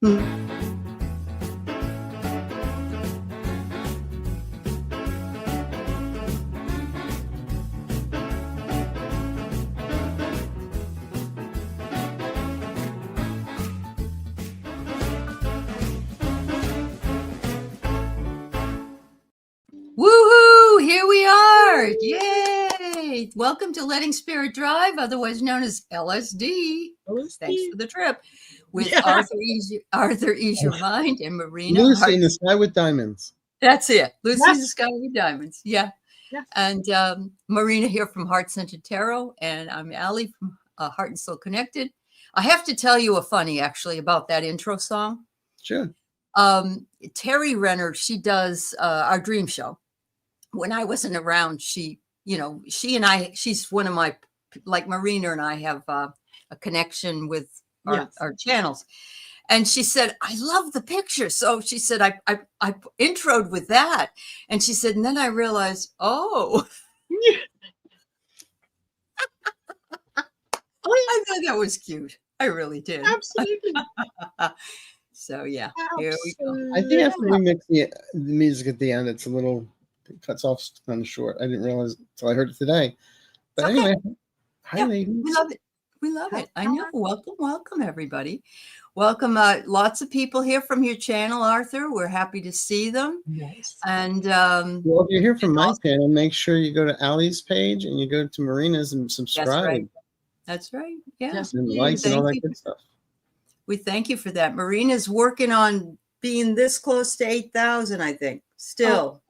Hmm. Woohoo! Here we are! Yay! Welcome to Letting Spirit Drive, otherwise known as LSD. Thanks for the trip. With Arthur, Ease Your Mind, and Marina. Lucy in the Sky with Diamonds. That's it. Lucy in the Sky with Diamonds. Yeah. Yes. And Marina here from Heart Centered Tarot, and I'm Aley from Heart and Soul Connected. I have to tell you a funny, actually, about that intro song. Sure. Terry Renner, she does our dream show. When I wasn't around, she and I, she's one of my, like Marina and I have a connection with our channels. And she said, I love the picture. So she said, I introed with that. And she said, and then I realized, oh. I thought that was cute. I really did. Absolutely. So yeah, here we go. I think after we mix the music at the end, it's a little, it cuts off kind of short. I didn't realize until I heard it today. But Okay. anyway, hi ladies. We love it. We love it. I know. Welcome, everybody. Welcome. Lots of people here from your channel, Arthur. We're happy to see them. Nice. And Well, if you're here from my channel, make sure you go to Aley's page and you go to Marina's and subscribe. That's right. Yeah. Yes. And likes and all that good stuff. We thank you for that. Marina's working on being this close to 8,000, I think. Still,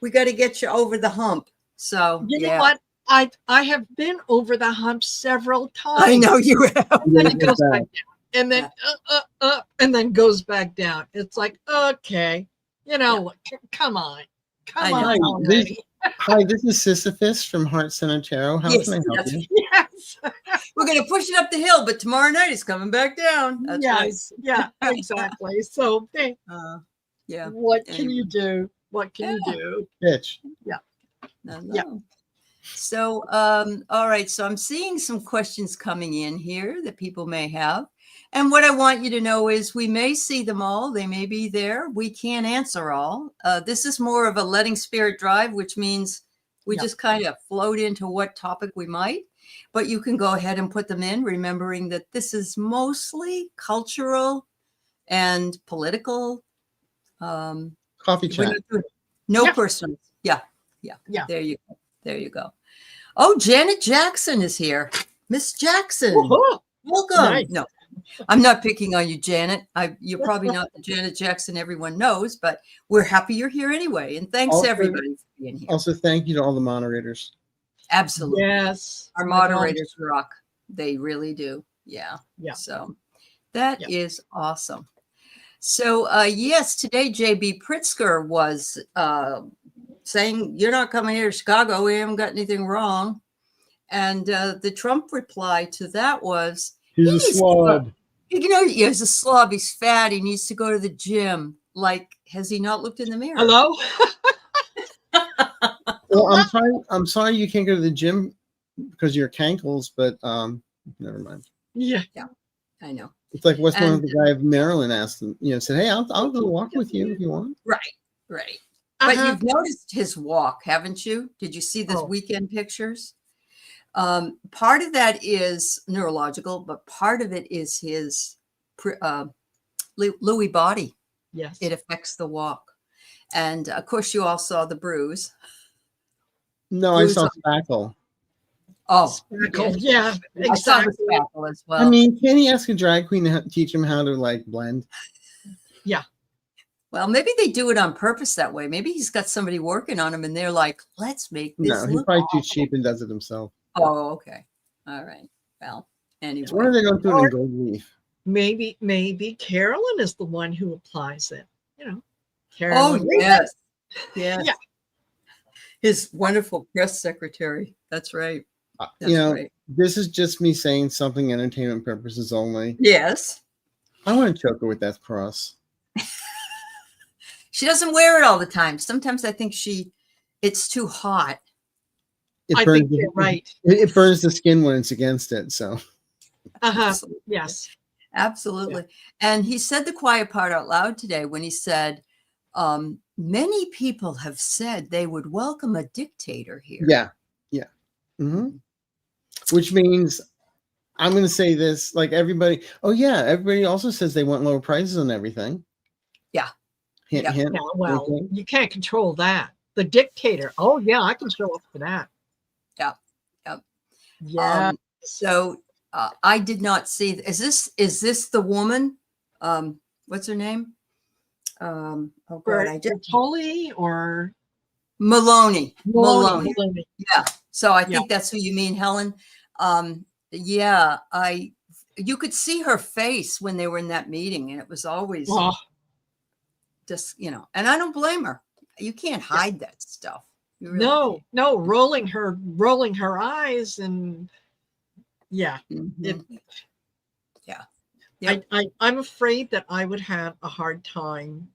we got to get you over the hump. So You know what? I have been over the hump several times. I know you have. And then it goes back down. And then and then goes back down. It's like, okay, come on. Come on already. Hi, this is Sisyphus from Heart Center Tarot. How can I help you? Yes. We're going to push it up the hill, but tomorrow night it's coming back down. That's Yes. Yeah, exactly. So yeah. what can you do? What can you do? Bitch. No. Yeah. So, all right. So I'm seeing some questions coming in here that people may have. And what I want you to know is we may see them all. They may be there. We can't answer all. This is more of a letting spirit drive, which means we just kind of float into what topic we might. But you can go ahead and put them in, remembering that this is mostly cultural and political. Coffee chat. No personal. Yeah. There you go. Oh, Janet Jackson is here. Miss Jackson. Woohoo! Welcome. Nice. No, I'm not picking on you, Janet. You're probably not the Janet Jackson everyone knows, but we're happy you're here anyway. And thanks everybody for being here. Also, thank you to all the moderators. Absolutely. Yes. Our moderators rock. They really do. Yeah. Yeah. So that is awesome. So yes, today JB Pritzker was saying, you're not coming here to Chicago. We haven't got anything wrong. And the Trump reply to that was, He's a slob. He's a slob. He's fat. He needs to go to the gym. Like, has he not looked in the mirror? Hello? Well, I'm sorry you can't go to the gym because of your cankles, but never mind. Yeah. I know. It's like what's one of the guy of Maryland asked him, said, hey, I'll go walk with you if you want. Right. But you've noticed his walk, haven't you? Did you see the weekend pictures? Part of that is neurological, but part of it is his Lewy body. Yes. It affects the walk. And of course, you all saw the bruise. No, I saw spackle. Oh, Spackle. Yeah, exactly. I saw the spackle as well. I mean, can he ask a drag queen to teach him how to like blend? Yeah. Well, maybe they do it on purpose that way. Maybe he's got somebody working on him and they're like, let's make this No, he's look probably awful. too cheap and does it himself. Oh, okay. All right. Well, anyway. Why are they going through it in gold leaf? Maybe Carolyn is the one who applies it. Carolyn. Oh, yes. Yeah. His wonderful press secretary. That's right. Right. This is just me saying something entertainment purposes only. Yes. I want to choke her with that cross. She doesn't wear it all the time. Sometimes I think it's too hot. It I burns think you're right. It burns the skin when it's against it. So. Yes. Absolutely. And he said the quiet part out loud today when he said, many people have said they would welcome a dictator here. Yeah. Yeah. Mm-hmm. Which means I'm going to say this, like everybody. Oh yeah, everybody also says they want lower prices on everything. Yeah. Hint, Yeah. hint. Yeah, well, Okay. you can't control that. The dictator. Oh yeah, I can show up for that. Yeah. Yeah. Yeah. So I did not see. Is this the woman? What's her name? Oh God, I just Bertoli or Maloney. Maloney. Yeah. So I Yeah. think that's who you mean, Helen. Yeah, you could see her face when they were in that meeting, and it was always just, you know, and I don't blame her. You can't hide that stuff. You really can't. No, rolling her eyes and yeah. Mhm. Yeah. Yep. I'm afraid that I would have a hard time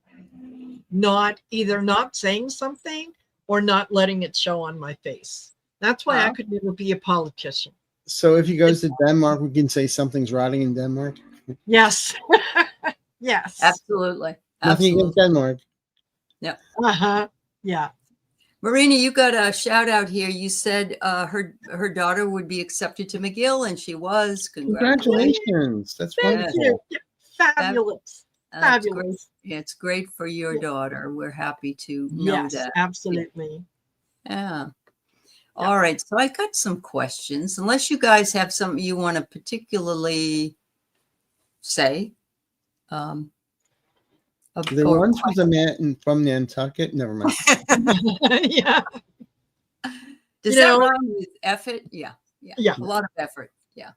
either not saying something or not letting it show on my face. That's why I could never be a politician. So if he goes to Denmark, we can say something's rotting in Denmark. Yes. Yes. Absolutely. Nothing against Denmark. Yeah. Yeah. Marina, you got a shout out here. You said her daughter would be accepted to McGill, and she was. Congratulations. That's wonderful. Fabulous. Fabulous. It's great for your daughter. We're happy to know that. Absolutely. Yeah. All right. So I got some questions. Unless you guys have something you want to particularly say. There once was a man from Nantucket. Never mind. Yeah. Does that rhyme with effort? Yeah. Yeah. A lot of effort. Yeah.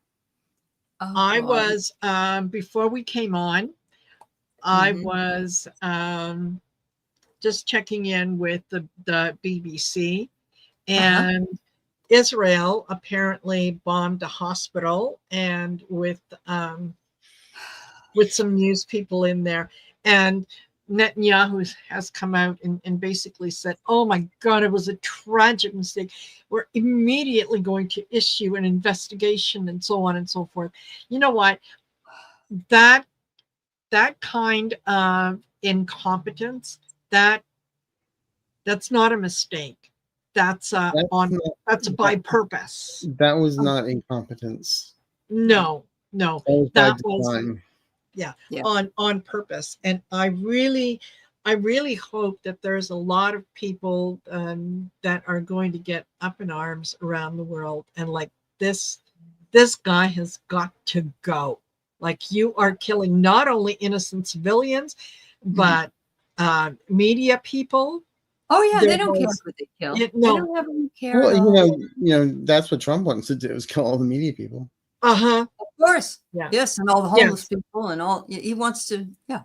Oh, I was before we came on, I was just checking in with the BBC, and Israel apparently bombed a hospital, and with some news people in there, and Netanyahu has come out and basically said, oh my God, it was a tragic mistake. We're immediately going to issue an investigation and so on and so forth. You know what? That kind of incompetence, that's not a mistake. That's by purpose. That was not incompetence. No. That was on purpose. And I really hope that there's a lot of people that are going to get up in arms around the world and like this guy has got to go. Like, you are killing not only innocent civilians, but media people. Oh yeah, they don't care what they kill. They don't have any care. Well, you know, that's what Trump wants to do, is kill all the media people. Of course. Yeah. Yes, and all the homeless people and all. He wants to. Yeah,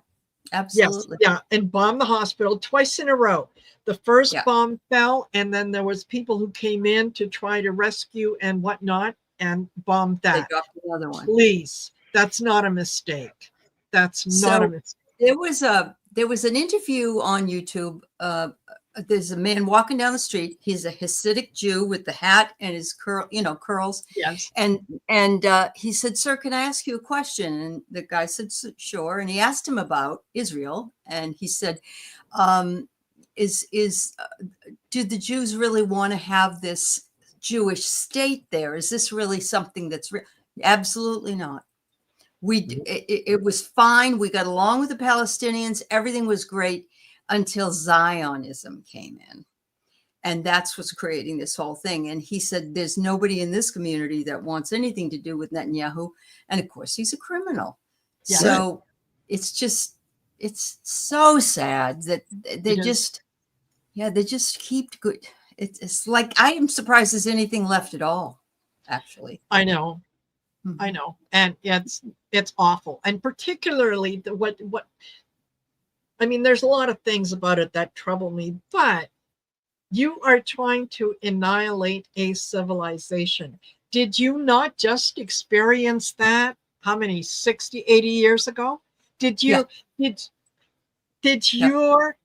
absolutely. Yes, yeah, and bomb the hospital twice in a row. The first bomb fell, and then there was people who came in to try to rescue and whatnot, and bombed that. They dropped the other one. Please, that's not a mistake. That's not a mistake. There was an interview on YouTube. There's a man walking down the street. He's a Hasidic Jew with the hat and his curls. Yes. And he said, "Sir, can I ask you a question?" And the guy said, "Sure." And he asked him about Israel, and he said, "Do the Jews really want to have this Jewish state there? Is this really something that's real?" Absolutely not. It was fine. We got along with the Palestinians. Everything was great until Zionism came in. And that's what's creating this whole thing. And he said, there's nobody in this community that wants anything to do with Netanyahu. And of course, he's a criminal. Yeah. So it's so sad that they just keep good. It's like, I am surprised there's anything left at all, actually. I know. I know. And it's awful. And particularly I mean, there's a lot of things about it that trouble me, but you are trying to annihilate a civilization. Did you not just experience that? How many, 60, 80 years ago? Did your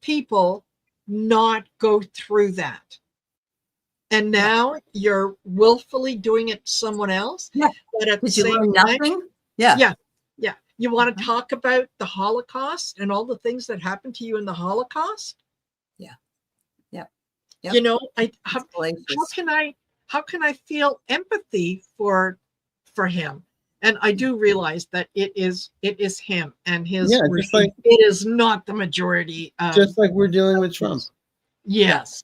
people not go through that? And now you're willfully doing it to someone else. Yeah. But at Did you learn nothing? Yeah. Yeah. You want to talk about the Holocaust and all the things that happened to you in the Holocaust? Yeah. Yep. You know, how Salacious. can I feel empathy for him? And I do realize that it is him and his Yeah, regime. just like It is not the majority. we're dealing with Trump. Yes.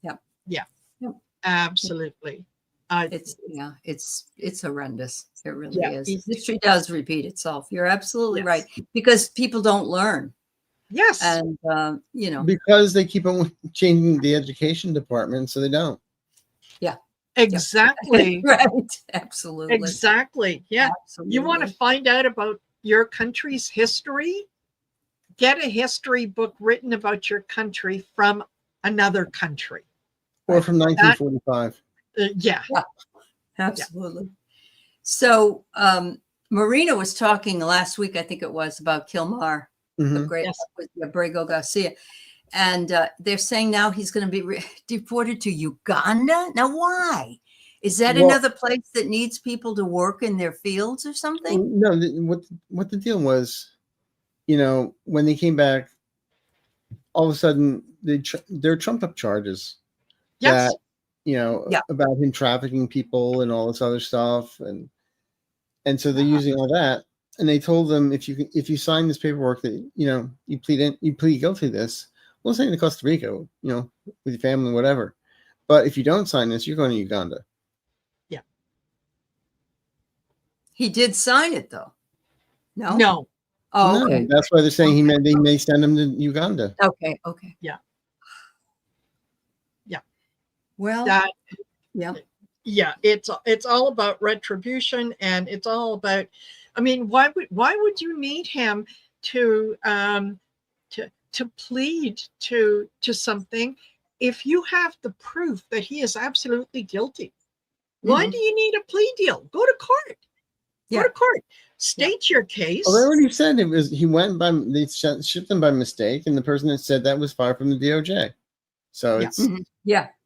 Yep. Yeah. Yep. Absolutely. It's horrendous. It really Yeah, is. History does repeat itself. You're absolutely Yes. right, because people don't learn. Yes. And you know, Because they keep on changing the education department, so they don't. yeah, exactly. right, absolutely, Exactly. Yeah. absolutely. You want to find out about your country's history? Get a history book written about your country from another country. Or from 1945. Yeah. Absolutely. So Marina was talking last week, I think it was, about Kilmar, the great with Abrego Garcia. And they're saying now he's going to be deported to Uganda. Now, why? Is that another place that needs people to work in their fields or something? No, what the deal was, you know, when they came back, all of a sudden they're trumped up charges that, you know, about him trafficking people and all this other stuff, and so they're using all that. And they told them, if you sign this paperwork that, you know, you plead guilty to this, we'll send you to Costa Rica, you know, with your family, whatever. But if you don't sign this, you're going to Uganda. Yeah. He did sign it though. No. No. Oh, okay. No, that's why they're saying they may send him to Uganda. Okay. Okay. Yeah. Yeah. Well, yeah, it's all about retribution, and it's all about, I mean, why would you need him to plead to something if you have the proof that he is absolutely guilty? Why do you need a plea deal? Go to court. Go to court. State your case. Well, they already said it was, they shipped him by mistake, and the person that said that was fired from the DOJ. So it's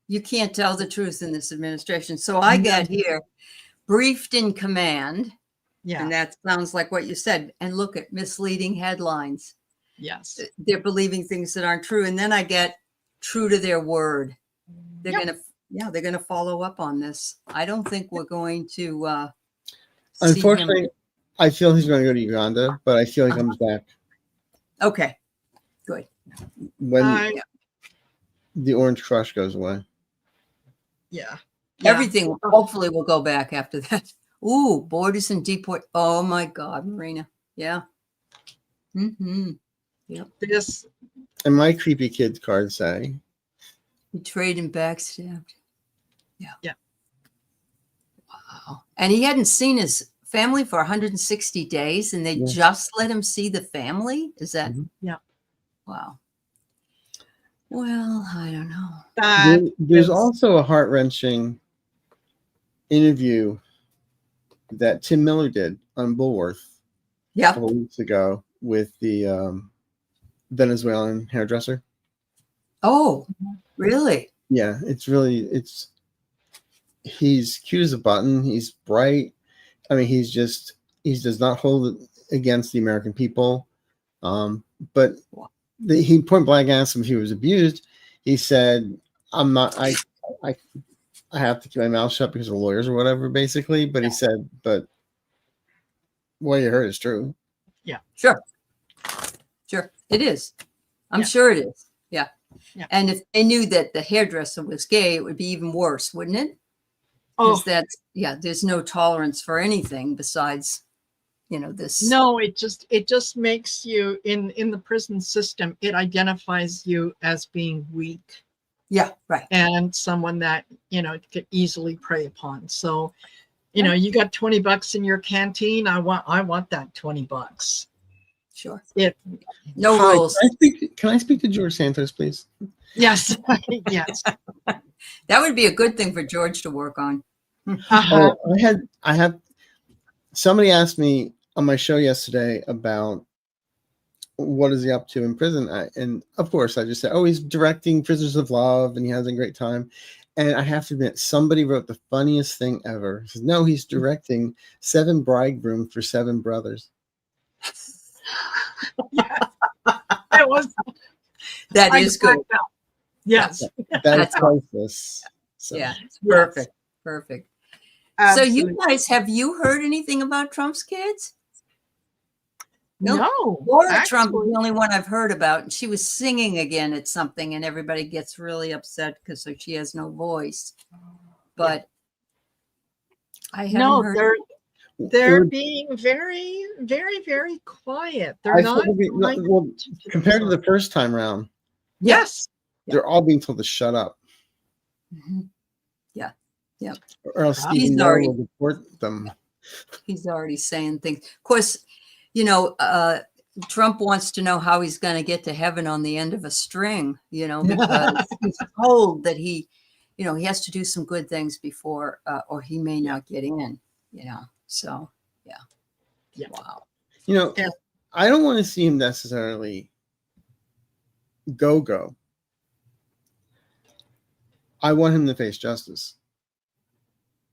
you can't tell the truth in this administration. So I get here, briefed in command. Yeah. And that sounds like what you said. And look at misleading headlines. Yes. They're believing things that aren't true. And then I get true to their word. They're going to follow up on this. I don't think we're going to unfortunately, I feel he's going to go to Uganda, but I feel he comes back. Okay. Good. When the Orange Crush goes away. Yeah. Everything hopefully will go back after that. Ooh, borders and deport. Oh my God, Marina. Yeah. Yep. This. And my creepy kids cards say, betrayed and backstabbed. Yeah. Yeah. Wow. And he hadn't seen his family for 160 days, and they just let him see the family. Is that? Yeah. Wow. Well, I don't know. There's also a heart-wrenching interview that Tim Miller did on Bullworth a couple weeks ago with the Venezuelan hairdresser. Oh, really? Yeah, he's cute as a button. He's bright. I mean, he does not hold it against the American people. But he point blank asked him if he was abused. He said, I'm not, I have to keep my mouth shut because of lawyers or whatever, basically. But he said, but what you heard is true. Yeah, sure. It is. I'm sure it is. Yeah. And if they knew that the hairdresser was gay, it would be even worse, wouldn't it? Because there's no tolerance for anything besides, this. No, it just makes you in the prison system, it identifies you as being weak. Yeah, right. And someone that, could easily prey upon. So, you got $20 in your canteen. I want that $20. Sure. No rules. Can I speak to George Santos, please? Yes. Yes. That would be a good thing for George to work on. I had somebody asked me on my show yesterday about what is he up to in prison. And of course I just said, he's directing Prisoners of Love and he has a great time. And I have to admit, somebody wrote the funniest thing ever. He says, no, he's directing 7 Bridegrooms for 7 Brothers. Yes, it was. That I is good. cracked up. Yes. That's awesome. priceless. So, Yeah, it's Yes. perfect. Perfect. So Absolutely. you guys, have you heard anything about Trump's kids? No, Laura Trump is actually, the only one I've heard about. And she was singing again at something, and everybody gets really upset because she has no voice. But I haven't no, heard. they're being very, very, very quiet. They're I not. well, compared to the first time round, Yes. they're all being told to shut up. Mm-hmm. Yeah. Yeah. Or else He's Stephen already- will deport them. He's already saying things. Of course, Trump wants to know how he's going to get to heaven on the end of a string, because he's told that he has to do some good things before, or he may not get in, So, yeah. Wow. Yeah. I don't want to see him necessarily go. I want him to face justice.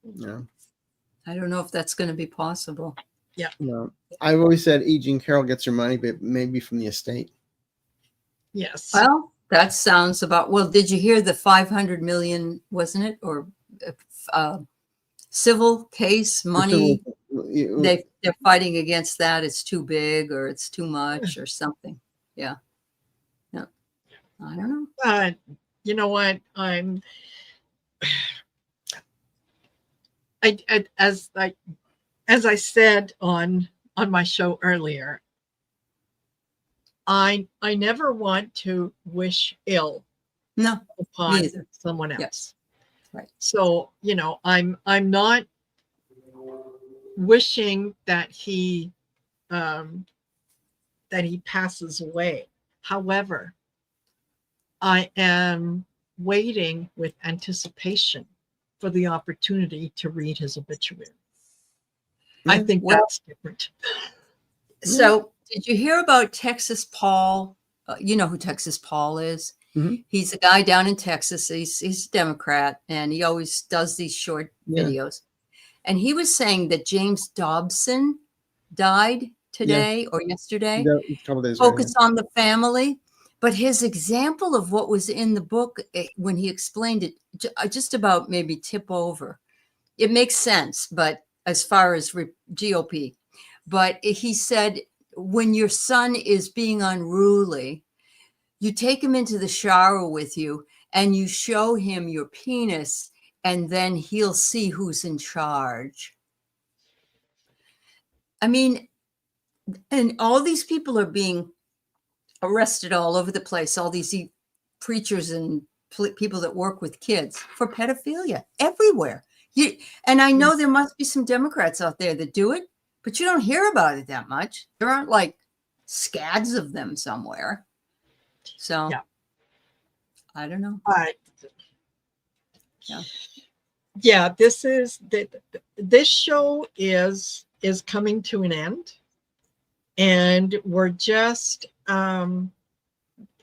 I don't know if that's going to be possible. Yeah. No. I've always said E. Jean Carroll gets her money, but maybe from the estate. Yes. Well, that sounds about, did you hear the 500 million, wasn't it? Or civil case money? They're fighting against that. It's too big or it's too much or something. Yeah. Yeah. I don't know. But you know what? As I said on my show earlier, I never want to wish ill upon someone else. Yes. Right. So, I'm not wishing that he passes away. However, I am waiting with anticipation for the opportunity to read his obituary. I think that's different. So did you hear about Texas Paul? You know who Texas Paul is? Mm-hmm. He's a guy down in Texas. He's a Democrat, and he always does these short videos. And he was saying that James Dobson died today or yesterday. A couple days Focus on the family. But his example of what was in the book, when he explained it, just about maybe tip over. It makes sense, but as far as GOP. But he said, when your son is being unruly, you take him into the shower with you and you show him your penis, and then he'll see who's in charge. I mean, and all these people are being arrested all over the place, all these preachers and people that work with kids for pedophilia everywhere. And I know there must be some Democrats out there that do it, but you don't hear about it that much. There aren't like scads of them somewhere. So I don't know. This show is coming to an end, and we're just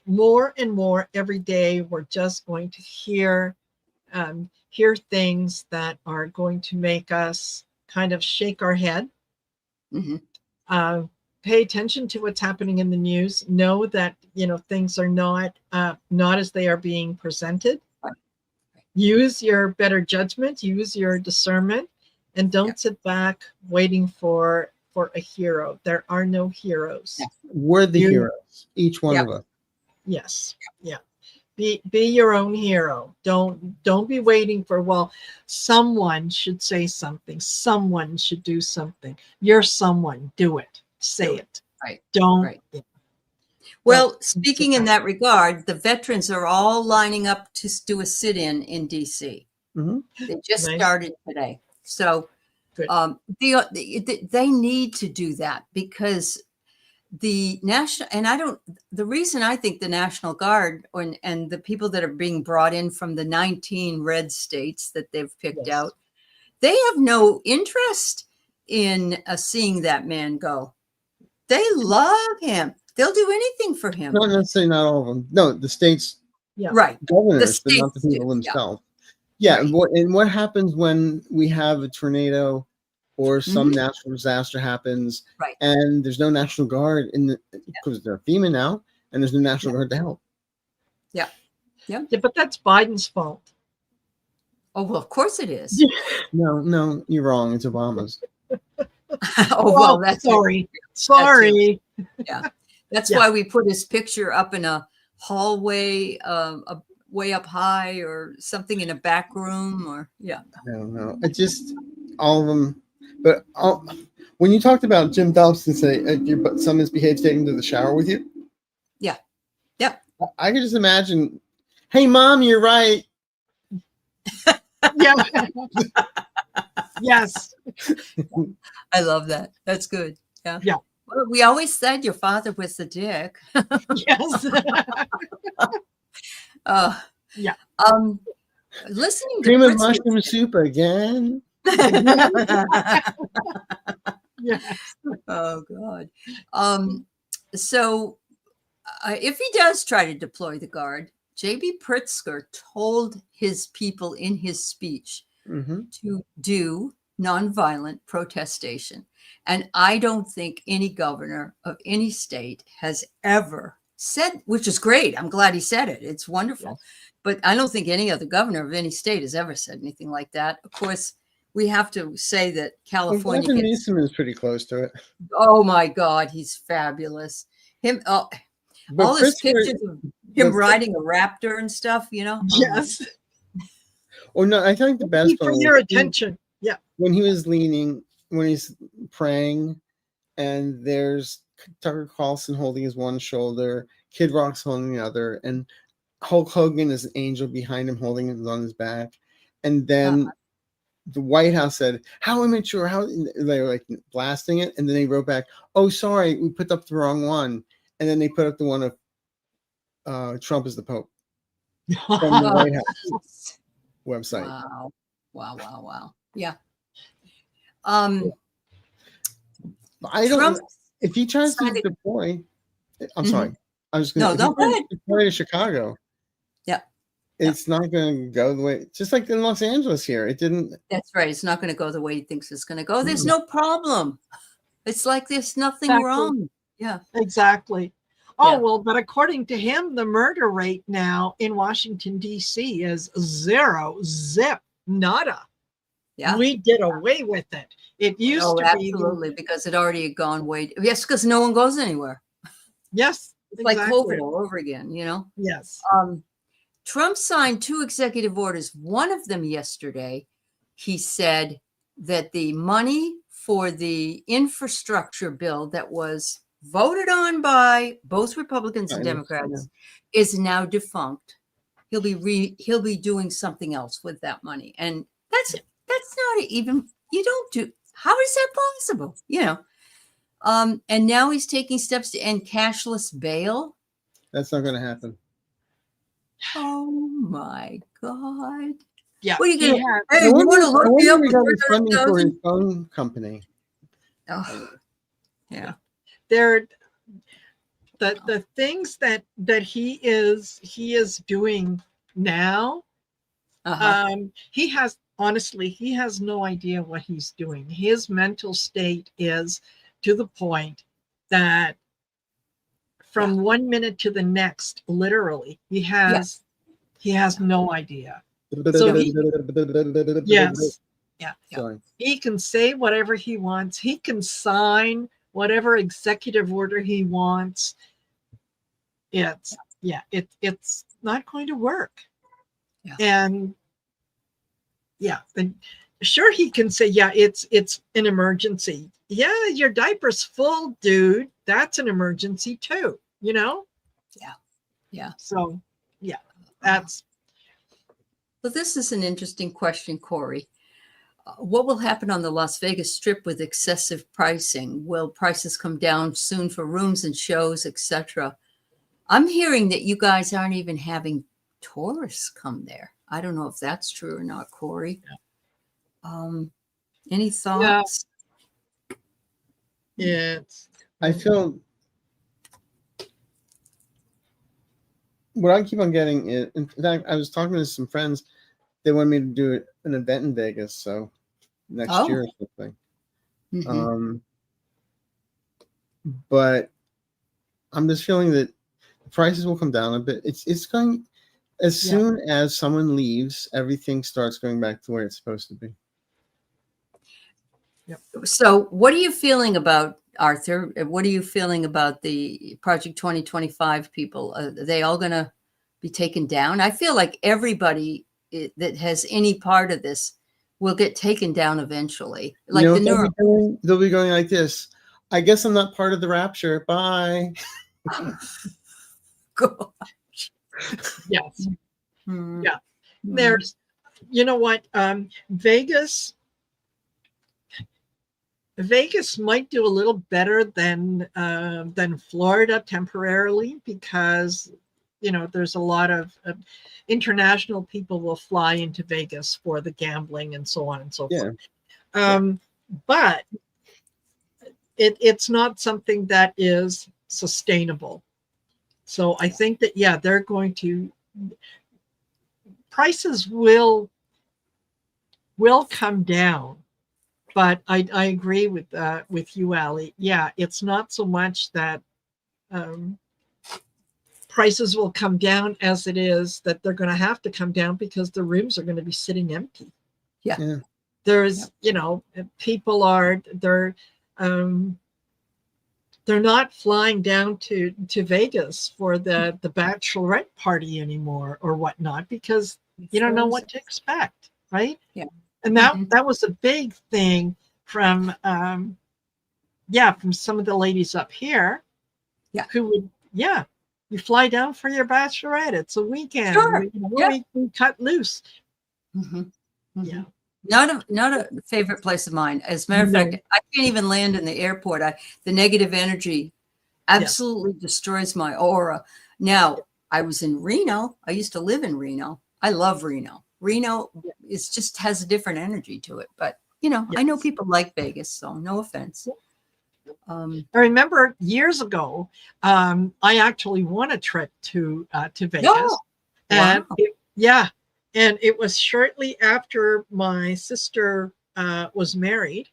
more and more every day. We're just going to hear things that are going to make us kind of shake our head. Pay attention to what's happening in the news. Know that things are not as they are being presented. Use your better judgment, use your discernment, and don't sit back waiting for a hero. There are no heroes. We're the heroes, each one of us. Yes. Yeah. Be your own hero. Don't be waiting for, someone should say something. Someone should do something. You're someone. Do it. Say it. Right. Don't. Right. Well, speaking in that regard, the veterans are all lining up to do a sit-in in DC. They just started today. So they need to do that, because the reason I think the National Guard and the people that are being brought in from the 19 red states that they've picked out, they have no interest in seeing that man go. They love him. They'll do anything for him. Not necessarily, not all of them. No, the states, governors, but not the people themselves. Yeah. Right. And what happens when we have a tornado or some natural disaster happens, Right. and there's no National Guard because they're FEMA now, and there's no National Guard to help. Yeah. Yeah, but that's Biden's fault. Oh, well, of course it is. No, you're wrong. It's Obama's. Oh, well, that's sorry. Yeah. That's why we put his picture up in a hallway, way up high, or something in a back room, or No. It just all of them. But when you talked about Jim Dobson say your son misbehaved taking to the shower with you. Yeah. Yep. I could just imagine. Hey, Mom, you're right. Yeah. Yes. I love that. That's good. Yeah. Yeah. Well, we always said your father was the dick. Yes. Yeah. Listening to Cream of mushroom soup again. Yes. Oh God. So if he does try to deploy the Guard, J.B. Pritzker told his people in his speech to do nonviolent protestation. And I don't think any governor of any state has ever said, which is great. I'm glad he said it. It's wonderful. Yes. But I don't think any other governor of any state has ever said anything like that. Of course, we have to say that California. Well, Newsom is pretty close to it. Oh my God, he's fabulous. All his pictures of him riding a raptor and stuff, Yes. Oh no, I think the best for your attention. Yeah. When he was leaning, when he's praying, and there's Tucker Carlson holding his one shoulder, Kid Rock's holding the other, and Hulk Hogan is an angel behind him holding it on his back. And then the White House said, how immature, how they were like blasting it. And then they wrote back, oh, sorry, we put up the wrong one. And then they put up the one of Trump as the Pope from the White House website. Wow. Yeah. I don't. If he tries to deploy, I'm sorry. I was going to deploy to Chicago. Yeah. It's not going to go the way, just like in Los Angeles here. It didn't. That's right. It's not going to go the way he thinks it's going to go. There's no problem. It's like there's nothing wrong. Yeah. Exactly. Oh, well, but according to him, the murder rate now in Washington, D.C. is zip, nada. Yeah. We did away with it. It used to be. Absolutely, because it already had gone way. Yes, because no one goes anywhere. Yes. It's like COVID all over again, Yes. Trump signed 2 executive orders. One of them yesterday, he said that the money for the infrastructure bill that was voted on by both Republicans and Democrats is now defunct. He'll be doing something else with that money. And that's not even, you don't do, how is that possible? And now he's taking steps to end cashless bail. That's not going to happen. Oh my God. Yeah. What are you going to have? Hey, you want to look me up? We got his funding for his phone company. Oh, yeah. They're the things that he is doing now. He has no idea what he's doing. His mental state is to the point that from 1 minute to the next, literally, he has no idea. So he can say whatever he wants. He can sign whatever executive order he wants. It's not going to work. And sure, he can say, it's an emergency. Yeah, your diaper's full, dude. That's an emergency too, Yeah. So, that's. Well, this is an interesting question, Corey. What will happen on the Las Vegas Strip with excessive pricing? Will prices come down soon for rooms and shows, etc.? I'm hearing that you guys aren't even having tourists come there. I don't know if that's true or not, Corey. Any thoughts? I feel what I keep on getting is, in fact, I was talking to some friends. They wanted me to do an event in Vegas, so next year or something. Mhm. But I'm just feeling that prices will come down a bit. It's going as soon as someone leaves, everything starts going back to where it's supposed to be. So what are you feeling about, Arthur? What are you feeling about the Project 2025 people? Are they all going to be taken down? I feel like everybody that has any part of this will get taken down eventually. Like You know the what they'll neuro. be doing? They'll be going like this. I guess I'm not part of the rapture. Bye. Yes. Mhm. Yeah. Mhm. There's, you know what? Vegas might do a little better than Florida temporarily, because there's a lot of international people will fly into Vegas for the gambling and so on and so Yeah. forth. But it's not something that is sustainable. So I think that they're going to, prices will come down. But I agree with you, Aley. Yeah, it's not so much that prices will come down as it is that they're going to have to come down, because the rooms are going to be sitting empty. Yeah. There's, people are, they're not flying down to Vegas for the bachelorette party anymore or whatnot, because you don't know what to expect, right? Yeah. And that was a big thing from from some of the ladies up here. Yeah. Who would, you fly down for your bachelorette. It's a weekend. Sure. We cut loose. Mm-hmm. Mm-hmm. Yeah. Not a favorite place of mine. As a matter of fact, I can't even land in the airport. The negative energy absolutely destroys my aura. Now, I was in Reno. I used to live in Reno. I love Reno. Reno is just has a different energy to it. But I know people like Vegas, so no offense. I remember years ago, I actually won a trip to Vegas. Oh, and wow. And it was shortly after my sister was married.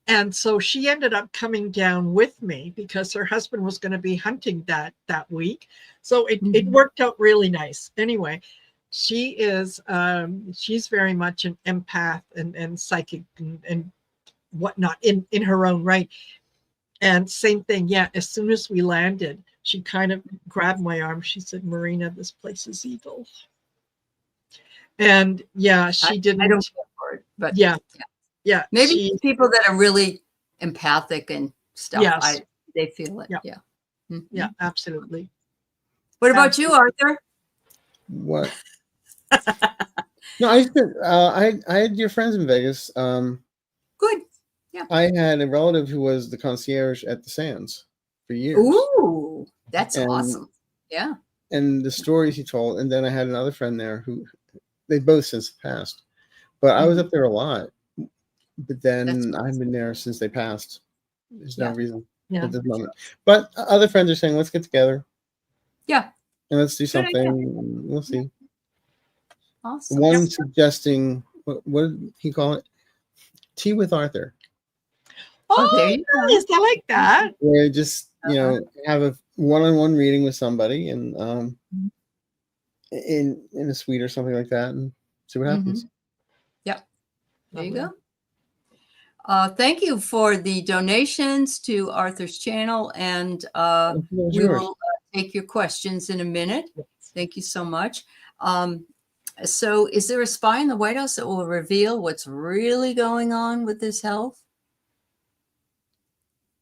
And so she ended up coming down with me, because her husband was going to be hunting that week. So it worked out really nice. Anyway, she is she's very much an empath and psychic and whatnot in her own right. And same thing. As soon as we landed, she kind of grabbed my arm. She said, "Marina, this place is evil." And she didn't. I don't care for it, but maybe people that are really empathic and stuff. They feel it. Yeah. Yeah, absolutely. What about you, Arthur? What? No, I had your friends in Vegas. Good. Yeah. I had a relative who was the concierge at the Sands for years. Ooh, that's awesome. Yeah. And the stories he told, and then I had another friend there who they both since passed, but I was up there a lot. But then I've been there since they passed. There's no reason at this moment. But other friends are saying, let's get together. Yeah. And let's do something. We'll see. Awesome. One suggesting, what did he call it? Tea with Arthur. Oh, nice. I like that. Where just, have a one-on-one reading with somebody and in a suite or something like that, and see what happens. Yeah. There you go. Thank you for the donations to Arthur's channel, and we will take your questions in a minute. Thank you so much. So is there a spy in the White House that will reveal what's really going on with his health?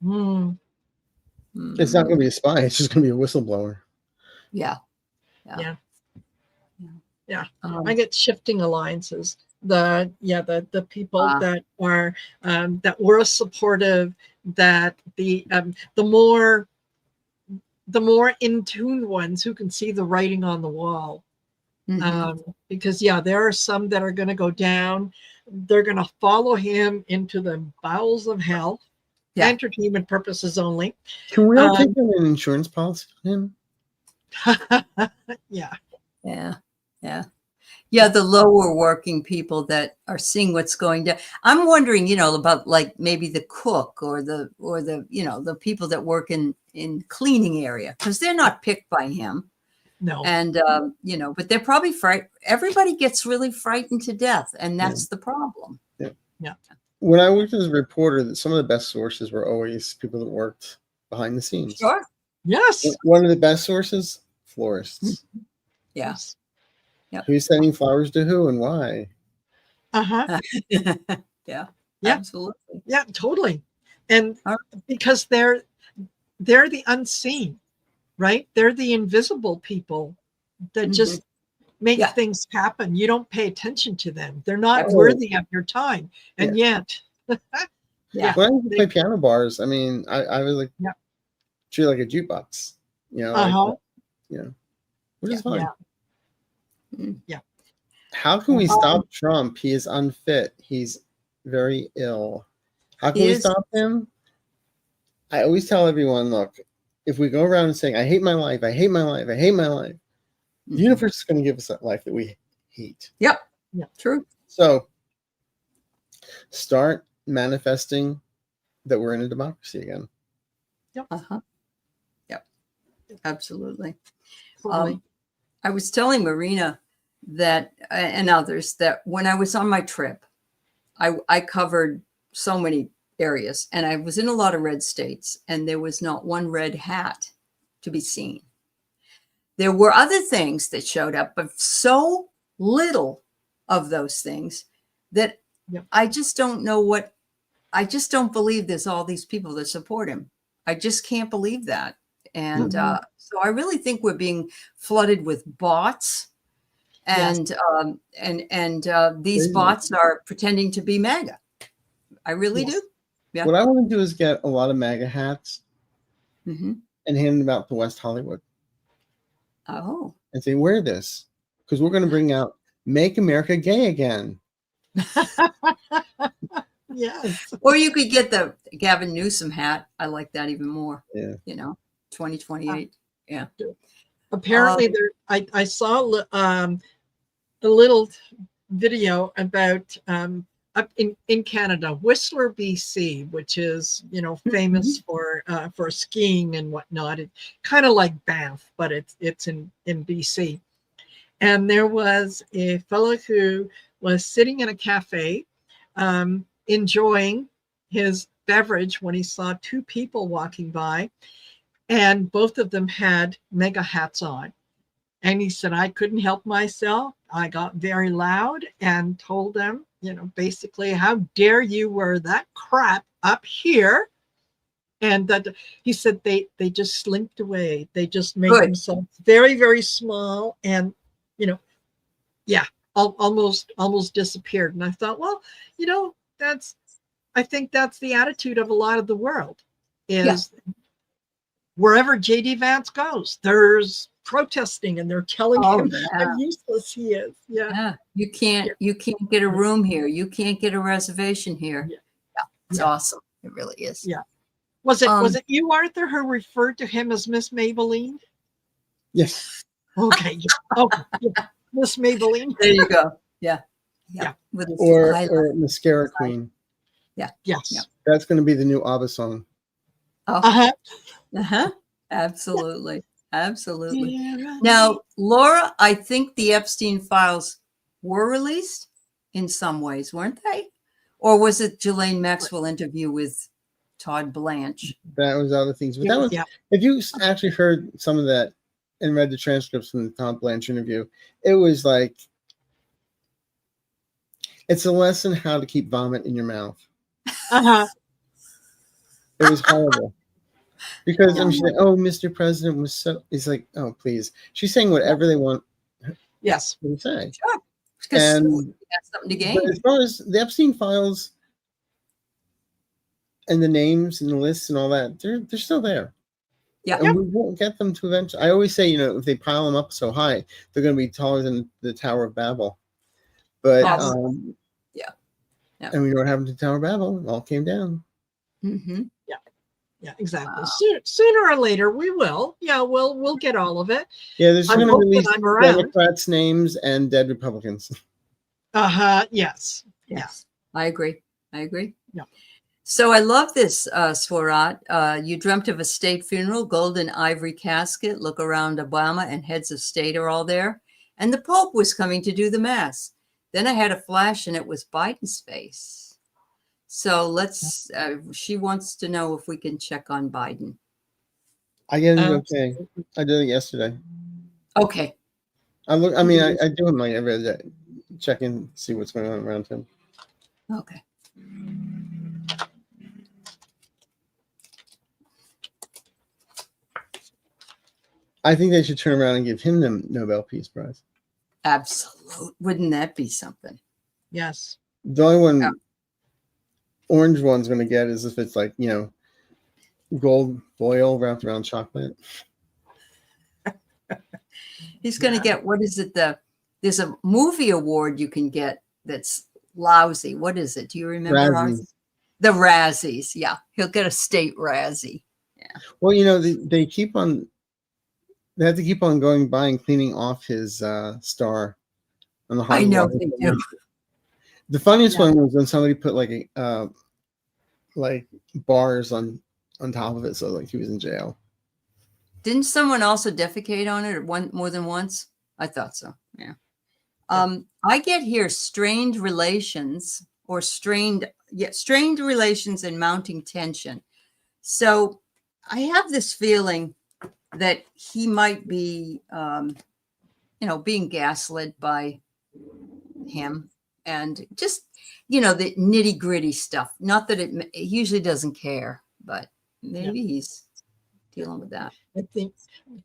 It's not going to be a spy. It's just going to be a whistleblower. Yeah. I get shifting alliances. The people that are that were supportive, that the more in tune ones who can see the writing on the wall. Because there are some that are going to go down. They're going to follow him into the bowels of hell. Entertainment purposes only. Can we all take an insurance policy on him? Yeah. Yeah, the lower working people that are seeing what's going down. I'm wondering, you know, about like maybe the cook or the you know, the people that work in cleaning area, because they're not picked by him. No. And you know, but they're probably everybody gets really frightened to death, and that's the problem. Yeah. Yeah. When I worked as a reporter, that some of the best sources were always people that worked behind the scenes. Sure. Yes. One of the best sources, florists. Yeah. Yes. Yep. Who's sending flowers to who and why? Uh-huh. Yeah. Yeah. Absolutely. Yeah, totally. And because they're the unseen, right? They're the invisible people that just make things happen. You don't pay attention to them. They're not worthy of your time. And yet, yeah. When I used to play piano bars, I mean, I was like, treated like a jukebox, you know, like, you know, which is fine. Yeah. How can we stop Trump? He is unfit. He's very ill. How can we stop him? I always tell everyone, look, if we go around saying, I hate my life, I hate my life, I hate my life, the universe is going to give us that life that we hate. Yep. Yeah. True. So start manifesting that we're in a democracy again. Yep. Yep. Absolutely. Totally. I was telling Marina that and others that when I was on my trip, I covered so many areas, and I was in a lot of red states, and there was not one red hat to be seen. There were other things that showed up, but so little of those things that I just don't know I just don't believe there's all these people that support him. I just can't believe that. And so I really think we're being flooded with bots, and these bots are pretending to be MAGA. I really do. Yeah. What I want to do is get a lot of MAGA hats and hand them out to West Hollywood. Oh. And say, wear this, because we're going to bring out Make America Gay Again. Yes. Or you could get the Gavin Newsom hat. I like that even more. Yeah. You know, 2028. Yeah. Apparently, I saw a little video about up in Canada, Whistler, BC, which is, you know, famous for skiing and whatnot. It's kind of like Banff, but it's in BC. And there was a fellow who was sitting in a cafe, enjoying his beverage when he saw two people walking by, and both of them had MAGA hats on. And he said, I couldn't help myself. I got very loud and told them, you know, basically, how dare you wear that crap up here? And that he said they just slinked away. They just made themselves very, very small, and, you know, almost disappeared. And I thought, well, you know, I think that's the attitude of a lot of the world is wherever JD Vance goes, there's protesting, and they're telling him how useless he is. Yeah. You can't get a room here. You can't get a reservation here. Yeah. It's awesome. It really is. Yeah. Was it you, Arthur, who referred to him as Miss Maybelline? Yes. Okay. Okay. Miss Maybelline. There you go. Yeah. Or Mascara Queen. Yeah. Yes. Yeah. That's going to be the new ABBA song. Absolutely. Absolutely. Now, Laura, I think the Epstein files were released in some ways, weren't they? Or was it Ghislaine Maxwell interview with Todd Blanche? That was other things. But that was, if you actually heard some of that and read the transcripts from the Todd Blanche interview, it was like, it's a lesson how to keep vomit in your mouth. It was horrible. Because she's like, oh, Mr. President was so, he's like, oh, please. She's saying whatever they want to say. Sure. And that's something to gain. But as far as the Epstein files and the names and the lists and all that, they're still there. Yeah. And we won't get them to eventually. I always say, you know, if they pile them up so high, they're going to be taller than the Tower of Babel. But, and we know what happened to the Tower of Babel. It all came down. Mm-hmm. Yeah. Yeah, exactly. Wow. Sooner or later, we will. Yeah, we'll get all of it. Yeah, they're just I'm going to hoping release I'm around. Democrats' names and dead Republicans. Yes. Yes, I agree. I agree. Yeah. So I love this, Swarat. You dreamt of a state funeral, golden ivory casket, look around Obama and heads of state are all there. And the Pope was coming to do the mass. Then I had a flash and it was Biden's face. So let's, she wants to know if we can check on Biden. I get it okay. I did it yesterday. Okay. I do him like every day. Check in, see what's going on around him. Okay. I think they should turn around and give him the Nobel Peace Prize. Absolutely. Wouldn't that be something? Yes. The only one, orange one's going to get is if it's like, gold foil wrapped around chocolate. He's going to get, what is it? There's a movie award you can get that's lousy. What is it? Do you remember? Razzies. The Razzies. Yeah. He'll get a state Razzie. Yeah. Well, they keep on, they have to keep on going by and cleaning off his star on the Hollywood. I know they do. The funniest one was when somebody put like bars on top of it, so like he was in jail. Didn't someone also defecate on it more than once? I thought so. Yeah. I get here strained relations and mounting tension. So I have this feeling that he might be, being gaslit by him and just, the nitty gritty stuff. Not that it usually doesn't care, but maybe he's dealing with that. I think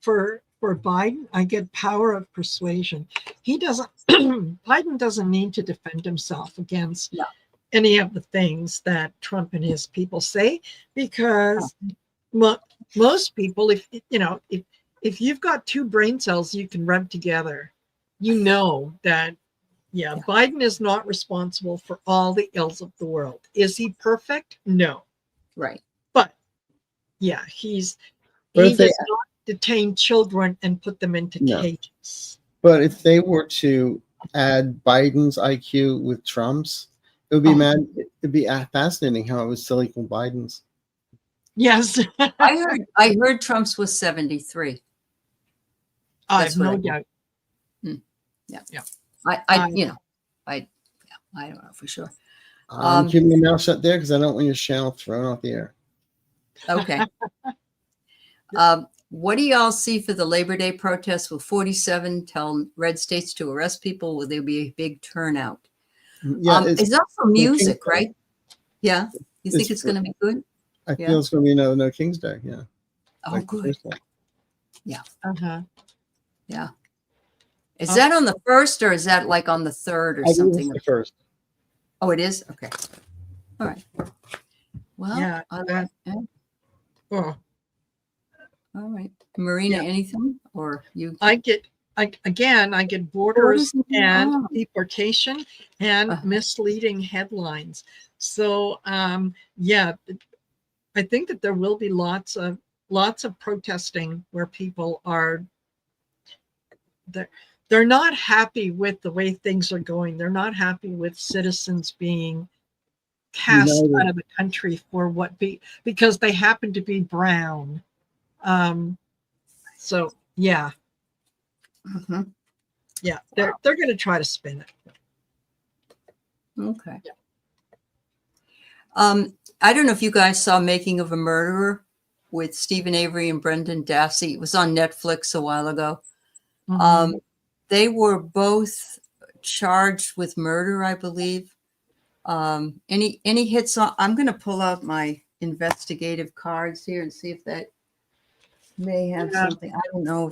for Biden, I get power of persuasion. He doesn't, Biden doesn't need to defend himself against any of the things that Trump and his people say, because most people, if you've got two brain cells you can rub together, that Biden is not responsible for all the ills of the world. Is he perfect? No. Right. But he does not detain children and put them into cages. But if they were to add Biden's IQ with Trump's, it would be it'd be fascinating how it was still equal Biden's. Yes. I heard Trump's was 73. I have no doubt. Yeah. I don't know for sure. I'm keeping my mouth shut there because I don't want your channel thrown off the air. Okay. What do y'all see for the Labor Day protests? Will 47 tell red states to arrest people? Will there be a big turnout? Yeah, it's also music, right? Yeah. You think it's going to be good? I feel it's going to be another No King's Day. Yeah. Oh, good. Yeah. Yeah. Is that on the 1st or is that like on the 3rd or something? The 1st. Oh, it is? Okay. All right. Well, all right. Marina, anything? Or you? I get borders and deportation and misleading headlines. So I think that there will be lots of protesting where people are they're not happy with the way things are going. They're not happy with citizens being cast out of the country for because they happen to be brown. So they're going to try to spin it. Okay. I don't know if you guys saw Making of a Murderer with Stephen Avery and Brendan Dassey. It was on Netflix a while ago. Mm-hmm. They were both charged with murder, I believe. Any hits on? I'm going to pull out my investigative cards here and see if that may have something. I don't know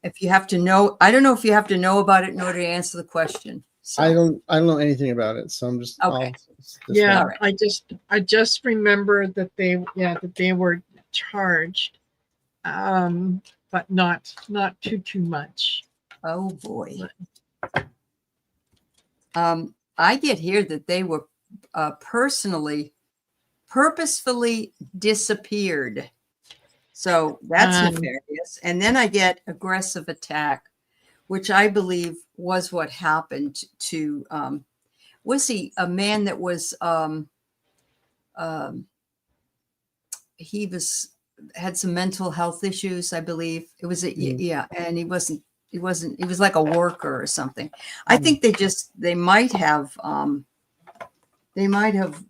if you have to know. I don't know if you have to know about it in order to answer the question. So. I don't know anything about it, so I'm just okay. Right. I just remember that they were charged, but not too much. Oh boy. I get here that they were personally purposefully disappeared. So that's nefarious. And then I get aggressive attack, which I believe was what happened to, was he a man that was, he had some mental health issues, I believe. It was, yeah. And he was like a worker or something. I think they might have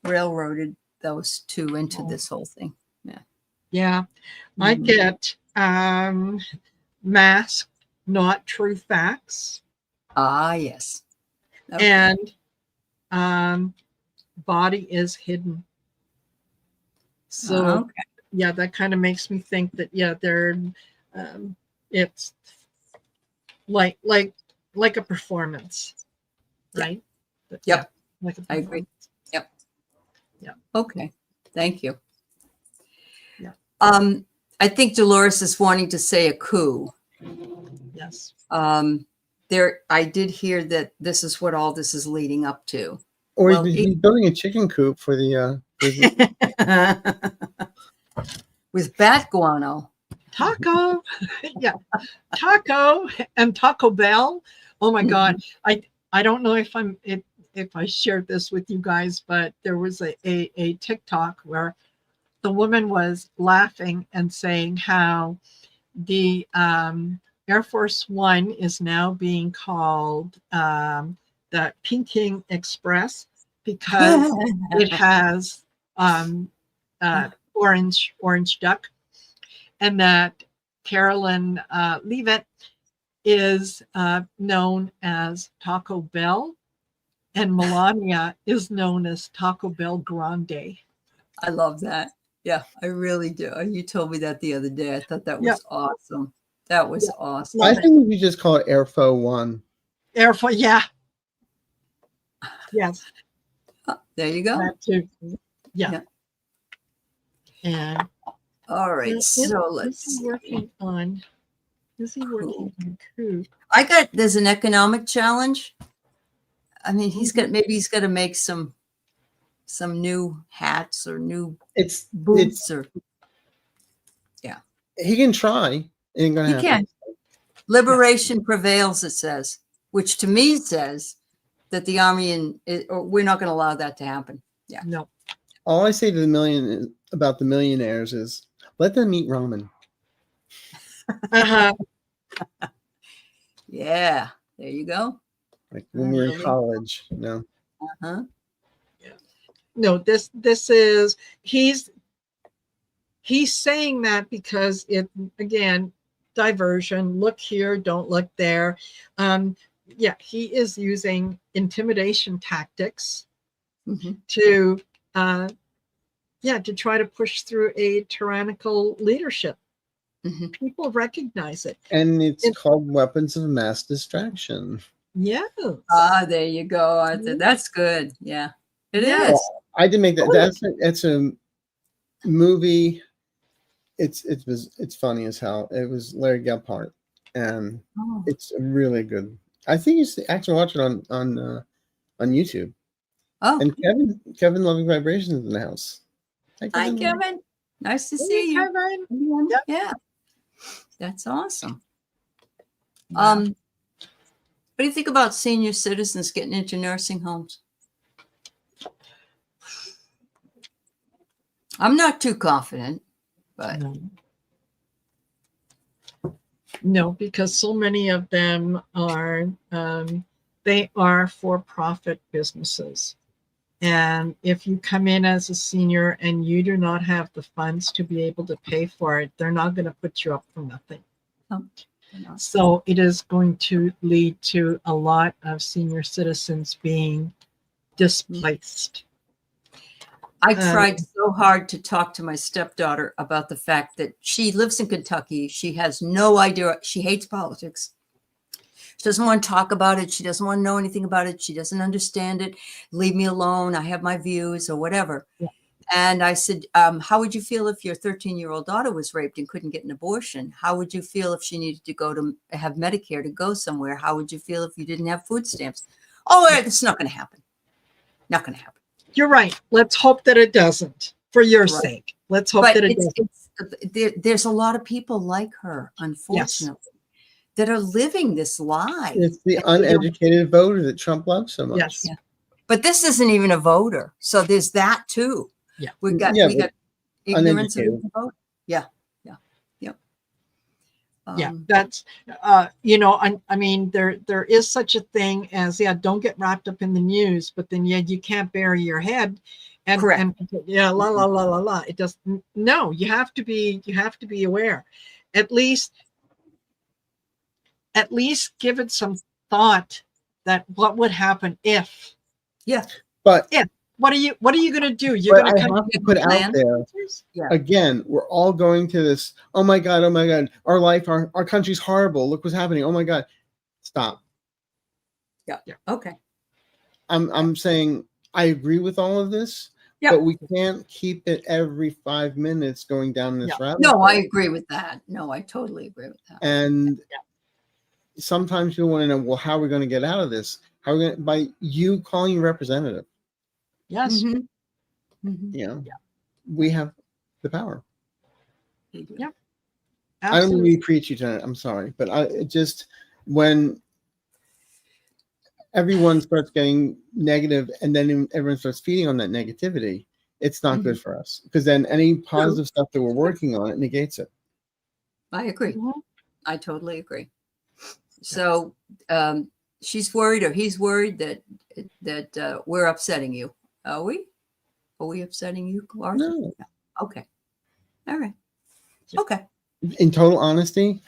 railroaded those two into this whole thing. Yeah. Yeah. I get mask, not true facts. Ah, yes. Okay. And body is hidden. So yeah, that kind of makes me think that they're it's like a performance, right? Yep. Like I agree. Yep. Yeah. Okay. Thank you. Yeah. I think Dolores is wanting to say a coup. Yes. I did hear that this is what all this is leading up to. Or he's building a chicken coop for the with bat guano. Taco. Yeah. Taco and Taco Bell. Oh my God. I don't know if I shared this with you guys, but there was a TikTok where the woman was laughing and saying how the Air Force One is now being called the Peking Express because it has orange duck, and that Carolyn Leavitt is known as Taco Bell, and Melania is known as Taco Bell Grande. I love that. Yeah, I really do. You told me that the other day. I thought that was awesome. That was awesome. I think we just call it Airfo One. Airfo, yeah. Yes. There you go. That too. Yeah. And all right. So let's see. Is he working on coup? There's an economic challenge. I mean, he's got to make some new hats or new boots or he can try. It ain't gonna happen. Can. Liberation prevails, it says, which to me says that the army we're not going to allow that to happen. Yeah. No. All I say to about the millionaires is let them eat ramen. Yeah. There you go. Like when we were in college, Yeah. No, this is he's saying that because it, again, diversion, look here, don't look there. He is using intimidation tactics to try to push through a tyrannical leadership. People recognize it. And it's called weapons of mass distraction. Yeah. There you go, Arthur. That's good. Yeah. It is. Well, I did make that. That's a movie. It's funny as hell. It was Larry Gephardt, and it's really good. I think you should actually watch it on YouTube. Oh, and Kevin Loving Vibrations in the house. Hi, Kevin. Nice to see you. Kevin. Yeah, that's awesome. Yeah. What do you think about senior citizens getting into nursing homes? I'm not too confident, but no, because so many of them are they are for-profit businesses, and if you come in as a senior and you do not have the funds to be able to pay for it, they're not going to put you up for nothing. So it is going to lead to a lot of senior citizens being displaced. I tried so hard to talk to my stepdaughter about the fact that she lives in Kentucky. She has no idea. She hates politics. She doesn't want to talk about it. She doesn't want to know anything about it. She doesn't understand it. Leave me alone. I have my views or whatever. Yeah. And I said, how would you feel if your 13-year-old daughter was raped and couldn't get an abortion? How would you feel if she needed to go to have Medicare to go somewhere? How would you feel if you didn't have food stamps? Oh, it's not going to happen. Not going to happen. You're right. Let's hope that it doesn't. for your Right. sake. Let's hope But that it doesn't. there's a lot of people like her, unfortunately, that are living this lie. It's the uneducated voter that Trump loves so much. Yes. Yeah. But this isn't even a voter, so there's that too. Yeah. we got ignorance of the vote. Yeah. That's I mean, there is such a thing as don't get wrapped up in the news, but then you can't bury your head and Correct. and la la la la la. It does no, you have to be aware. At least give it some thought that what would happen if. Yeah. But what are you going to do? You're going to come have to put out there. Yeah. Again, we're all going to this. Oh my God! Our country's horrible. Look what's happening. Oh my God! Stop. Yeah. Okay. I'm saying I agree with all of this, but we can't keep it every 5 minutes going down this rabbit hole. No, I agree with that. No, I totally agree with that. And sometimes you want to know, well, how are we going to get out of this? How are we going by you calling your representative? Yes. Mm-hmm. Mm-hmm. We have the power. Yeah. I don't mean to preach you tonight. I'm sorry, but when everyone starts getting negative and then everyone starts feeding on that negativity, it's not good for us, because then any positive stuff that we're working on, it negates it. I agree. I totally agree. So she's worried, or he's worried that we're upsetting you. Are we? Are we upsetting you, Arthur? No. Okay. All right. Okay. In total honesty,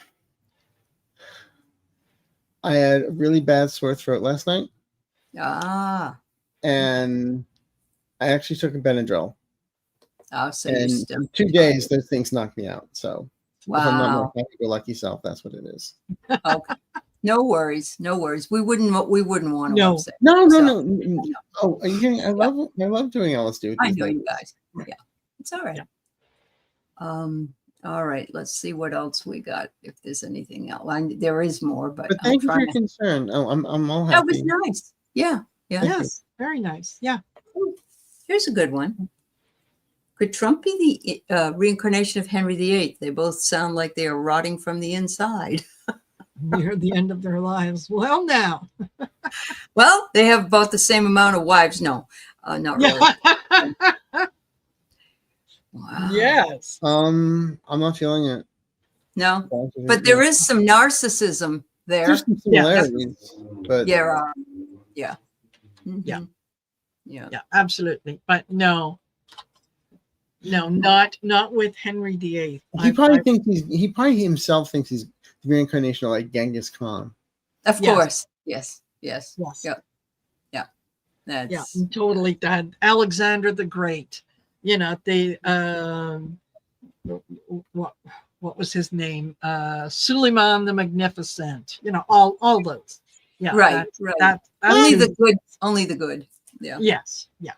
I had a really bad sore throat last night. And I actually took a Benadryl. So and for 2 days, those things knocked me out. So if I'm not my happy-go-lucky self, that's what it is. Okay. No worries. No worries. We wouldn't want to upset. No. Oh, are you kidding? I love doing LSD with I these know things. you guys. Yeah. It's all right. All right. Let's see what else we got. If there's anything else, there is more, but thank you for your concern. Oh, I'm all happy. That was nice. Yeah. Yes. Very nice. Yeah. Here's a good one. Could Trump be the reincarnation of Henry VIII? They both sound like they are rotting from the inside. Near the end of their lives. Well, now. Well, they have about the same amount of wives. No, not really. Wow. Yes. I'm not feeling it. No, but there is some narcissism there. There's some similarities, but yeah. Mm-hmm. Yeah, absolutely. But no, not with Henry VIII. He probably himself thinks he's the reincarnation of like Genghis Khan. Of course. Yes. Yeah. That's totally that. Alexander the Great. What was his name? Suleiman the Magnificent. All those. Yeah. Right. That's only the good. Yeah. Yes. Yeah.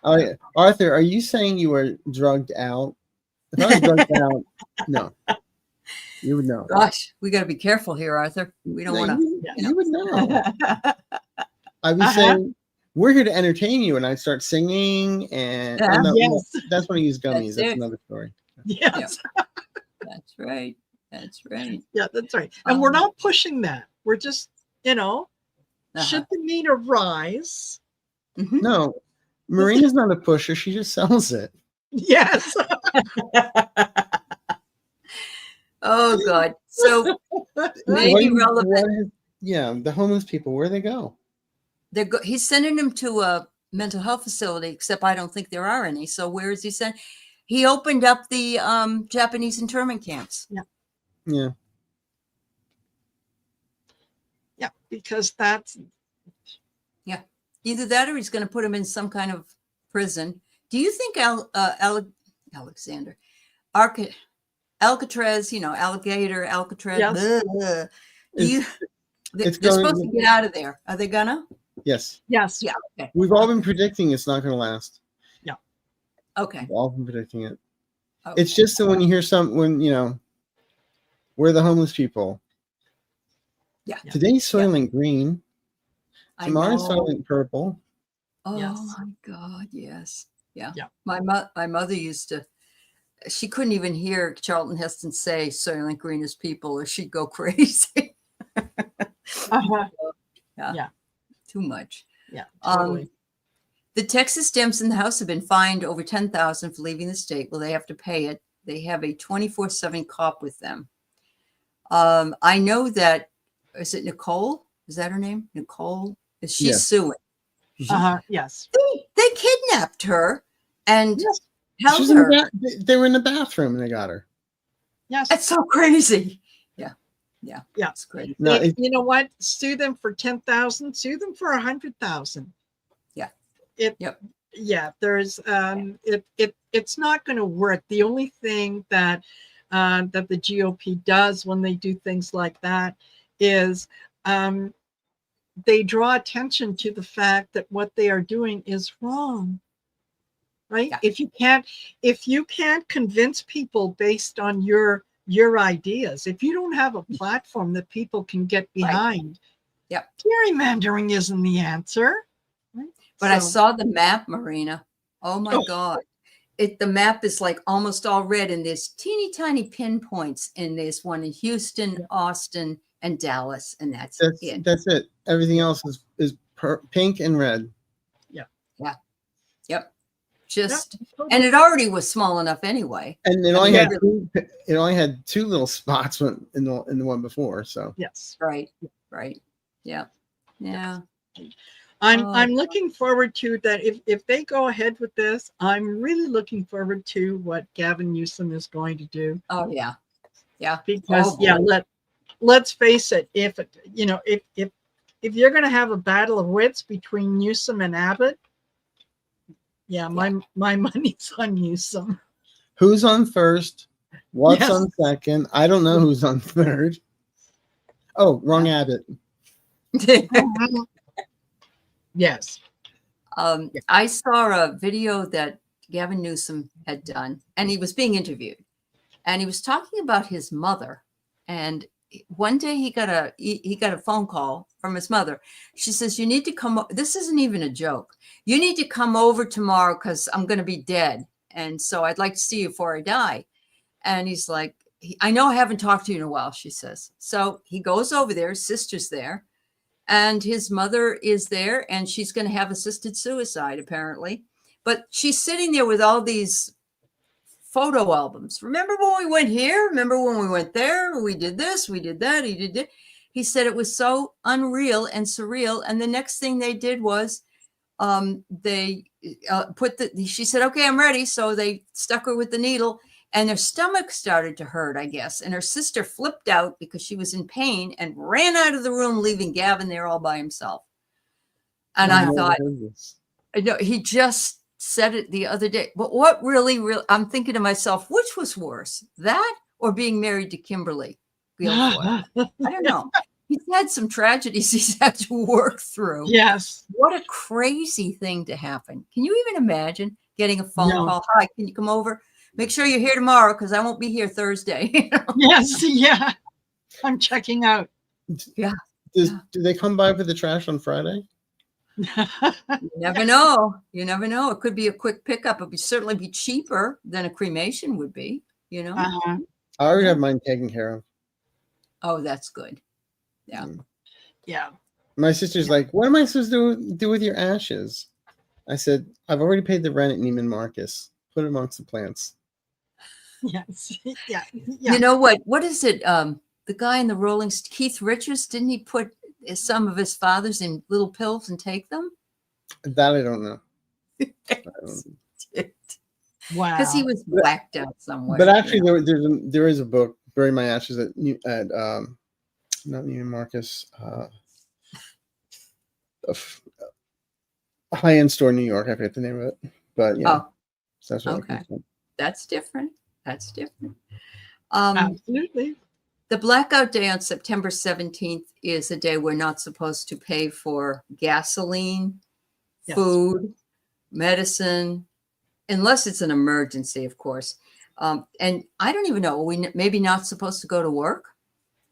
Arthur, are you saying you were drugged out? If I was drugged out, no. You would know. Gosh, we got to be careful here, Arthur. We don't want to. You would know. I would say, we're here to entertain you, and I'd start singing, and that's when I use gummies. That's another story. Yes. Yeah. That's right. Yeah, that's right. And we're not pushing that. We're just, should the need arise. Mm-hmm. No, Marina's not a pusher. She just sells it. Yes. Oh God. So maybe relevant. The homeless people, where they go? He's sending them to a mental health facility, except I don't think there are any. So where is he sent? He opened up the Japanese internment camps. Yeah. Yeah, because that's. Yeah. Either that or he's going to put him in some kind of prison. Do you think Alexander Alcatraz, alligator, Alcatraz. Yes. They're supposed to get out of there. Are they gonna? Yes. Yeah. Okay. We've all been predicting it's not going to last. Yeah. Okay. We've all been predicting it. Okay. It's just that when you hear we're the homeless people. Yeah. Today's soiling green. Tomorrow's soiling purple. Oh yes. my God. Yes. Yeah. Yeah. My mother used to she couldn't even hear Charlton Heston say Soylent Green's people, or she'd go crazy. Yeah. Too much. Yeah, totally. The Texas Dems in the House have been fined over $10,000 for leaving the state. Well, they have to pay it. They have a 24/7 cop with them. I know that, is it Nicole? Is that her name? Nicole? She's suing. Yes. They kidnapped her and held She's her. They were in the bathroom and they got her. Yes. That's so crazy. Yeah. It's crazy. No, You know what? Sue them for 10,000. Sue them for 100,000. Yeah. There's it's not going to work. The only thing that that the GOP does when they do things like that is they draw attention to the fact that what they are doing is wrong. Right? If you can't convince people based on your ideas, if you don't have a platform that people can get behind, gerrymandering isn't the answer. Right? But I saw the map, Marina. Oh my God. The map is like almost all red, and there's teeny tiny pinpoints, and there's one in Houston, Austin, and Dallas, and that's it. That's it. Everything else is pink and red. Yep. Just and it already was small enough anyway. And it only had two little spots in the one before. So yes, right. Yeah. I'm looking forward to that. If they go ahead with this, I'm really looking forward to what Gavin Newsom is going to do. Oh yeah. Because let's face it, if you're going to have a battle of wits between Newsom and Abbott, my money's on Newsom. Who's on first? What's on second? I don't know who's on third. Oh, wrong Abbott. Yes. I saw a video that Gavin Newsom had done, and he was being interviewed, and he was talking about his mother. And one day he got a phone call from his mother. She says, "You need to come. This isn't even a joke. You need to come over tomorrow because I'm going to be dead, and so I'd like to see you before I die." And he's like, "I know I haven't talked to you in a while," she says. So he goes over there. His sister's there. And his mother is there, and she's going to have assisted suicide, apparently. But she's sitting there with all these photo albums. Remember when we went here? Remember when we went there? We did this, we did that, he did it. He said it was so unreal and surreal. And the next thing they did was they she said, "Okay, I'm ready." So they stuck her with the needle. And her stomach started to hurt, I guess. And her sister flipped out because she was in pain and ran out of the room, leaving Gavin there all by himself. And I thought, he just said it the other day. But what really, I'm thinking to myself, which was worse, that or being married to Kimberly Guilfoyle? I don't know. He's had some tragedies he's had to work through. Yes. What a crazy thing to happen. Can you even imagine getting a phone call? "Hi, can you come over? Make sure you're here tomorrow because I won't be here Thursday." Yes, I'm checking out. Yeah. Do they come by for the trash on Friday? You never know. It could be a quick pickup. It would certainly be cheaper than a cremation would be, I already have mine taken care of. Oh, that's good. Yeah. My sister's like, "What am I supposed to do with your ashes?" I said, "I've already paid the rent at Neiman Marcus. Put it amongst the plants." Yes. Yeah. You know what? What is it? The guy in the Rolling Keith Richards, didn't he put some of his fathers in little pills and take them? That I don't know. Wow. Because he was whacked out somewhere. But actually, there is a book, "Bury My Ashes" at not Neiman Marcus, a high-end store in New York. I forget the name of it, but so that's what okay. That's different. Absolutely. The blackout day on September 17th is a day we're not supposed to pay for gasoline, food, medicine, unless it's an emergency, of course. And I don't even know, we maybe not supposed to go to work?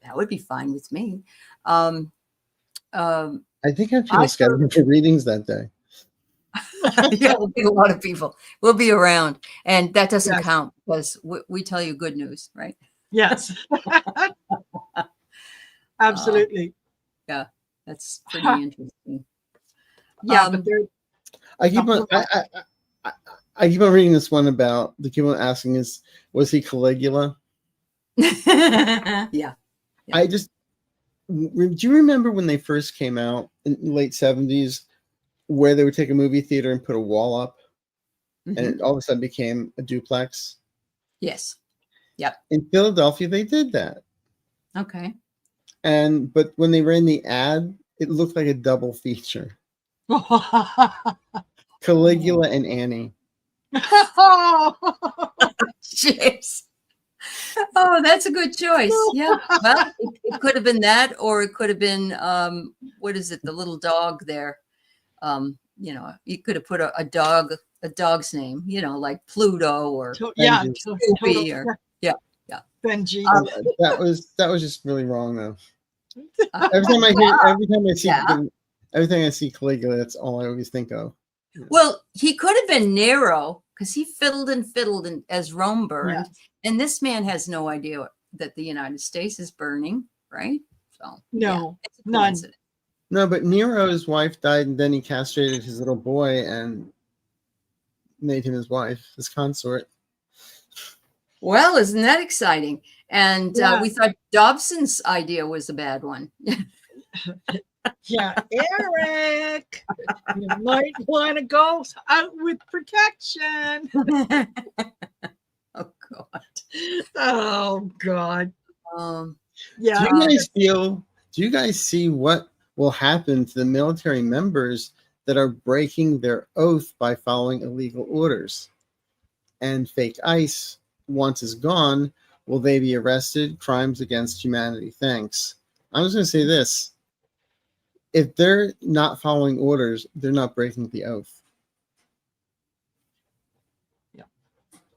That would be fine with me. I think I'm scheduled for readings that day. Yeah, we'll be a lot of people. We'll be around, and that doesn't Yes. count because we tell you good news, right? Yes. Absolutely. Yeah, that's pretty interesting. Yeah, but there. I keep on I keep on reading this one about they keep on asking was he Caligula? Yeah. I just do you remember when they first came out in the late 70s where they would take a movie theater and put a wall up and it all of a sudden became a duplex? Yes. Yep. In Philadelphia, they did that. Okay. But when they ran the ad, it looked like a double feature. Caligula and Annie. Jeez. Oh, that's a good choice. Yeah. Well, it could have been that, or it could have been what is it? The little dog there. You could have put a dog's name. Like Pluto or Yeah, Snoopy or yeah. Benji. That was just really wrong though. Every time I see Caligula, that's all I always think of. Well, he could have been Nero because he fiddled as Rome burned, and this man has no idea that the United States is burning, right? So no, it's a none. coincidence. No, but Nero's wife died, and then he castrated his little boy and made him his wife, his consort. Well, isn't that exciting? And we thought Dobson's idea was a bad one. Yeah, Eric, you might want to go out with protection. Oh God. Oh God. Yeah. Do you guys see what will happen to the military members that are breaking their oath by following illegal orders? And fake ICE, once is gone, will they be arrested? Crimes against humanity. Thanks. I'm just going to say this. If they're not following orders, they're not breaking the oath. Yeah.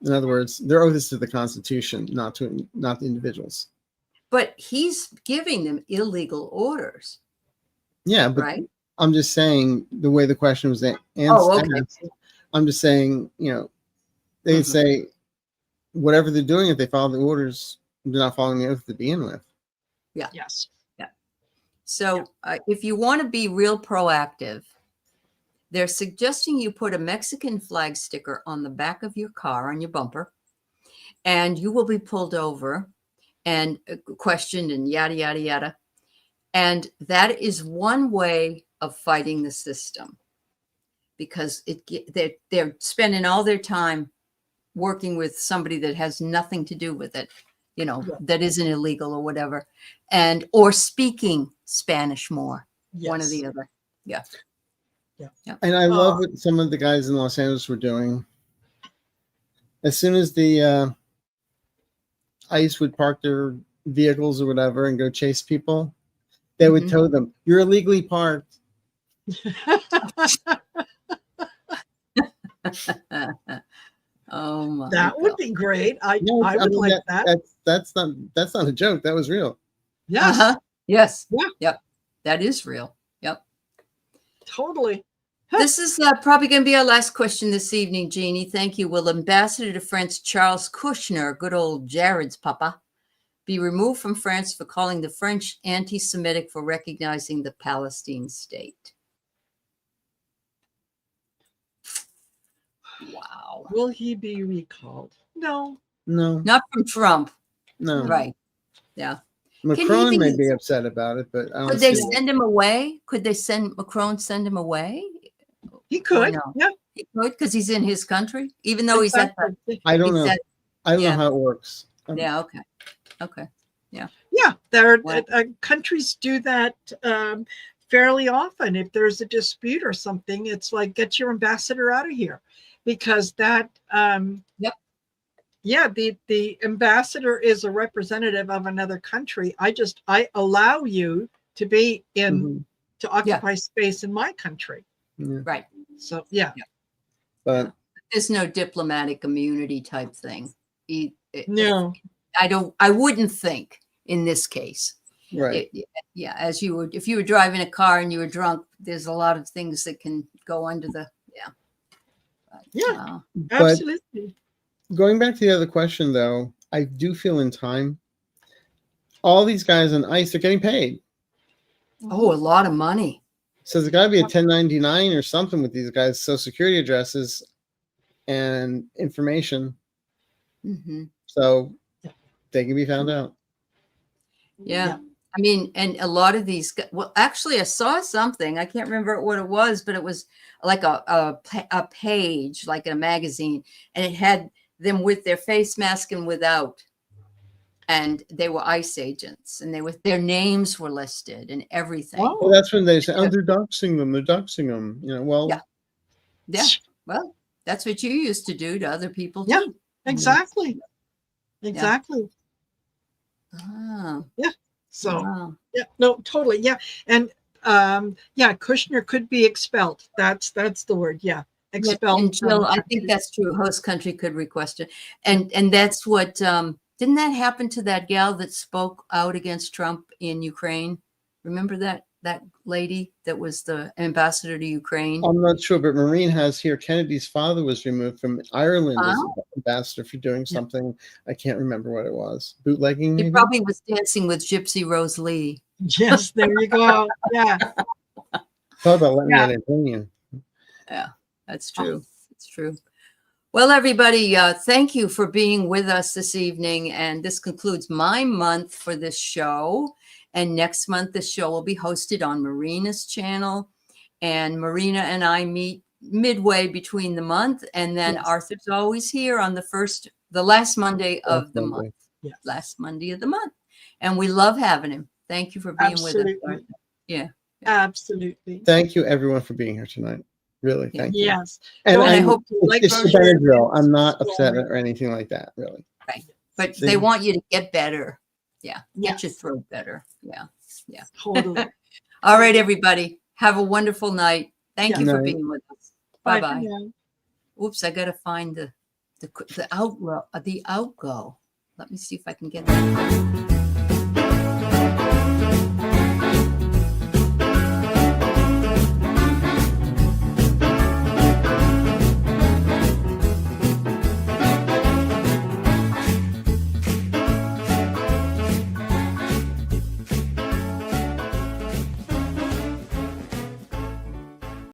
In other words, their oath is to the Constitution, not the individuals. But he's giving them illegal orders. Yeah, but right? I'm just saying the way the question was answered. Oh, okay. I'm just saying, they say whatever they're doing, if they follow the orders, they're not following the oath to begin with. Yeah. Yes. So if you want to be real proactive, they're suggesting you put a Mexican flag sticker on the back of your car, on your bumper, and you will be pulled over and questioned and yada, yada, yada. And that is one way of fighting the system, because they're spending all their time working with somebody that has nothing to do with it, that isn't illegal or whatever, or speaking Spanish more, one or the other. Yeah. And I love what some of the guys in Los Angeles were doing. As soon as the ICE would park their vehicles or whatever and go chase people, they would tow them. You're illegally parked. Oh my! That would be great. I would like that. That's not a joke. That was real. Yes. Yes. Yeah. Yep. That is real. Yep. Totally. This is probably going to be our last question this evening, Jeannie. Thank you. Will Ambassador to France Charles Kushner, good old Jared's papa, be removed from France for calling the French anti-Semitic for recognizing the Palestine state? Wow. Will he be recalled? No. Not from Trump. No. Right. Yeah. Macron may be upset about it, but could they send him away? Could they Macron send him away? He could. Yeah. He could, because he's in his country, even though he's at the, I don't know. I don't know how it works. Yeah. Okay. Yeah. Yeah. There countries do that fairly often. If there's a dispute or something, it's like, get your ambassador out of here, because that the ambassador is a representative of another country. I allow you to be to occupy space in my country. Right. So but there's no diplomatic immunity type thing. No, I wouldn't think in this case. Right. As you would, if you were driving a car and you were drunk, there's a lot of things that can go under the Yeah, Wow. But absolutely. going back to the other question, though, I do feel in time, all these guys on ICE are getting paid. Oh, a lot of money. So there's got to be a 1099 or something with these guys' social security addresses and information, Hmm. so they can be found out. Yeah. I mean, and a lot of these, well, actually, I saw something. I can't remember what it was, but it was like a page, like in a magazine, and it had them with their face mask and without. And they were ICE agents, and their names were listed and everything. Wow. Well, that's when they say, "Oh, they're doxing them. They're doxing them." You know, well, Yeah. Well, that's what you used to do to other people Yeah. too. Exactly. Exactly. Ah, So wow. yeah, no, totally. Yeah. And yeah, Kushner could be expelled. That's the word. Yeah. Expelled. And Jill, I think that's true. Host country could request it. And that's what didn't that happen to that gal that spoke out against Trump in Ukraine? Remember that lady that was the ambassador to Ukraine? I'm not sure, but Marine has here Kennedy's father was removed from Ireland as Oh. ambassador for doing something. I can't remember what it was. Bootlegging, He maybe? probably was dancing with Gypsy Rose Lee. Yes, there you go. Yeah. Thought about letting that opinion. Yeah, that's true. It's true. Well, everybody, thank you for being with us this evening. And this concludes my month for this show. And next month, the show will be hosted on Marina's channel. And Marina and I meet midway between the month. And then Arthur's always here on the last Monday of the month. Yes. Last Monday of the month. And we love having him. Thank you for being with us, Arthur. Yeah. Absolutely. Thank you, everyone, for being here tonight. Really, thank you. Yes. And I hope you like it's Wilshire. Benadryl. I'm not upset or anything like that, really. Right. But they want you to get better. Yeah. Get your throat better. Yeah. Yeah. Totally. All right, everybody. Have a wonderful night. Thank you for Night. being with us. Bye. Bye-bye. Oops, I got to find the outgo. Let me see if I can get that.